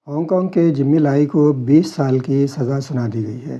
Hong Kong کے جمی لائی کو 20 سال کی سزا سنا دی گئی ہے۔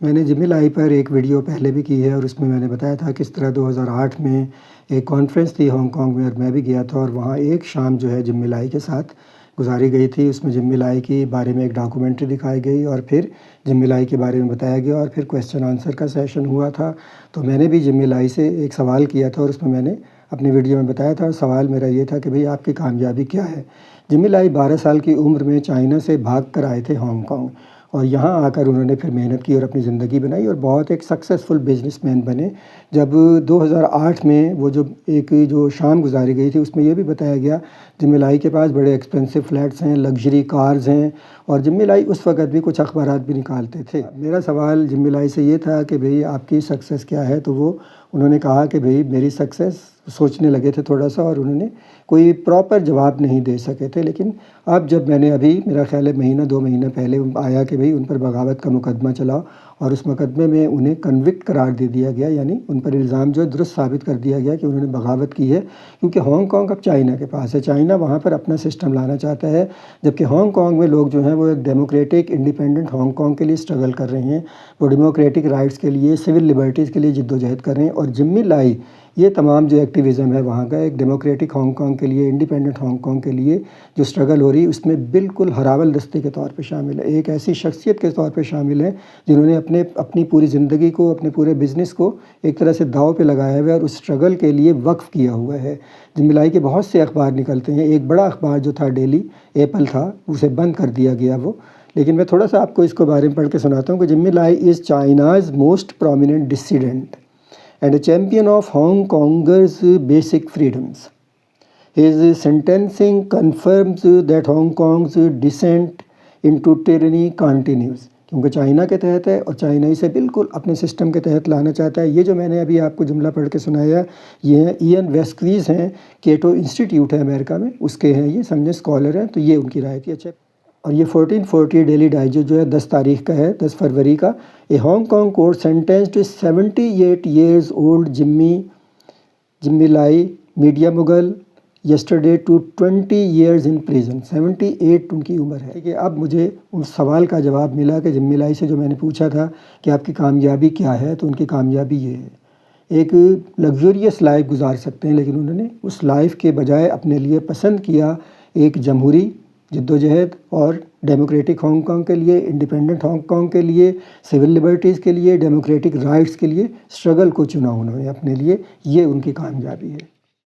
میں نے جمی لائی پر ایک ویڈیو پہلے بھی کی ہے اور اس میں نے بتایا تھا کس طرح 2008 میں ایک کانفرنس تھی ہانگ کانگ میں اور میں بھی گیا تھا اور وہاں ایک شام جو ہے جمی لائی کے ساتھ گزاری گئی تھی۔ اس میں جمی لائی کے بارے میں ایک ڈاکومنٹری دکھائی گئی اور پھر جمی لائی کے بارے میں بتایا گیا اور پھر کویسچن آنسر کا سیشن ہوا تھا۔ تو میں نے بھی جمی لائی سے ایک سوال کیا تھا اور اس میں نے اپنی ویڈیو میں بتایا تھا اور سوال میرا یہ تھا کہ بھئی آپ کی کامیابی کیا ہے؟ جمی لائی 12 سال کی عمر میں چائنا سے بھاگ کر آئے تھے ہانگ کانگ اور یہاں آ کر انہوں نے پھر محنت کی اور اپنی زندگی بنائی اور بہت ایک سکسیسفل بزنس مین بنے۔ جب 2008 میں وہ جو شام گزاری گئی تھی اس میں یہ بھی بتایا گیا جمی لائی کے پاس بڑے ایکسپینسو فلیٹس ہیں، لگژری کارز ہیں اور جمی لائی اس وقت بھی کچھ اخبارات بھی نکالتے تھے۔ میرا سوال جمی لائی سے یہ تھا کہ بھئی آپ کی سکسیس کیا ہے؟ تو انہوں نے کہا کہ بھئی میری سکسیس، سوچنے لگے تھے تھوڑا سا اور انہوں نے کوئی پراپر جواب نہیں دے سکے تھے، لیکن اب جب میں نے ابھی میرا خیال ہے مہینہ 2 مہینہ پہلے آیا کہ بھئی ان پر بغاوت کا مقدمہ چلا اور اس مقدمے میں انہیں کنوکٹ قرار دے دیا گیا، یعنی ان پر الزام جو ہے درست ثابت کر دیا گیا کہ انہوں نے بغاوت کی ہے، کیونکہ ہانگ کانگ اب چائنا کے پاس ہے۔ چائنا وہاں پر اپنا سسٹم لانا چاہتا ہے، جبکہ ہانگ کانگ میں لوگ جو ہیں وہ ایک ڈیموکریٹک انڈیپینڈنٹ ہانگ کانگ کے لیے اسٹرگل کر رہے ہیں، وہ ڈیموکریٹک رائٹس کے لیے، سول لبرٹیز کے لیے جد و جہد کر رہے ہیں اور جمی لائی یہ تمام جو ایکٹیویزم ہے وہاں کا ایک ڈیموکریٹک ہانگ کانگ کے لیے، انڈیپینڈنٹ ہانگ کانگ کے لیے جو اسٹرگل ہو رہی ہے اس میں بالکل ہراول دستے کے طور پہ شامل ہے، ایک ایسی شخصیت کے طور پہ شامل ہے جنہوں نے اپنی پوری زندگی کو، اپنے پورے بزنس کو ایک طرح سے داؤ پہ لگایا ہوا ہے اور اس اسٹرگل کے لیے وقف کیا ہوا ہے۔ جمی لائی کے بہت سے اخبار نکلتے ہیں، ایک بڑا اخبار جو تھا ڈیلی ایپل تھا اسے بند کر دیا گیا لیکن میں تھوڑا سا آپ کو اس کے بارے میں پڑھ کے سناتا ہوں کہ Jimmy Lai is China's most prominent dissident and a champion of Hong Kongers' basic freedoms. His sentencing confirms that Hong Kong's descent into tyranny continues. کیونکہ چائنا کے تحت ہے اور چائنائی سے بالکل اپنے سسٹم کے تحت لانا چاہتا ہے۔ یہ جو میں نے ابھی آپ کو جملہ پڑھ کے سنایا یہ ہیں ایئن ویسکویز ہیں، کیٹو انسٹیٹیوٹ ہے امریکہ میں، اس کے ہیں، یہ سمجھیں اسکالر ہیں، تو یہ ان کی رائے تھی۔ اچھا، اور یہ 1440 ڈیلی ڈائجسٹ جو ہے 10 تاریخ کا ہے، 10 فروری کا۔ A Hong Kong court sentenced 78 years old Jimmy Lai media mogul yesterday to 20 years in prison. 78 ان کی عمر ہے۔ کہ اب مجھے اس سوال کا جواب ملا کہ جمی لائی سے جو میں نے پوچھا تھا کہ آپ کی کامیابی کیا ہے، تو ان کی کامیابی یہ ہے، ایک لگژریس لائف گزار سکتے ہیں لیکن انہوں نے اس لائف کے بجائے اپنے لیے پسند کیا ایک جمہوری جد و جہد اور ڈیموکریٹک ہانگ کانگ کے لیے، انڈیپینڈنٹ ہانگ کانگ کے لیے، سول لبرٹیز کے لیے، ڈیموکریٹک رائٹس کے لیے اسٹرگل کو چنا انہوں نے اپنے لیے، یہ ان کی کامیابی ہے۔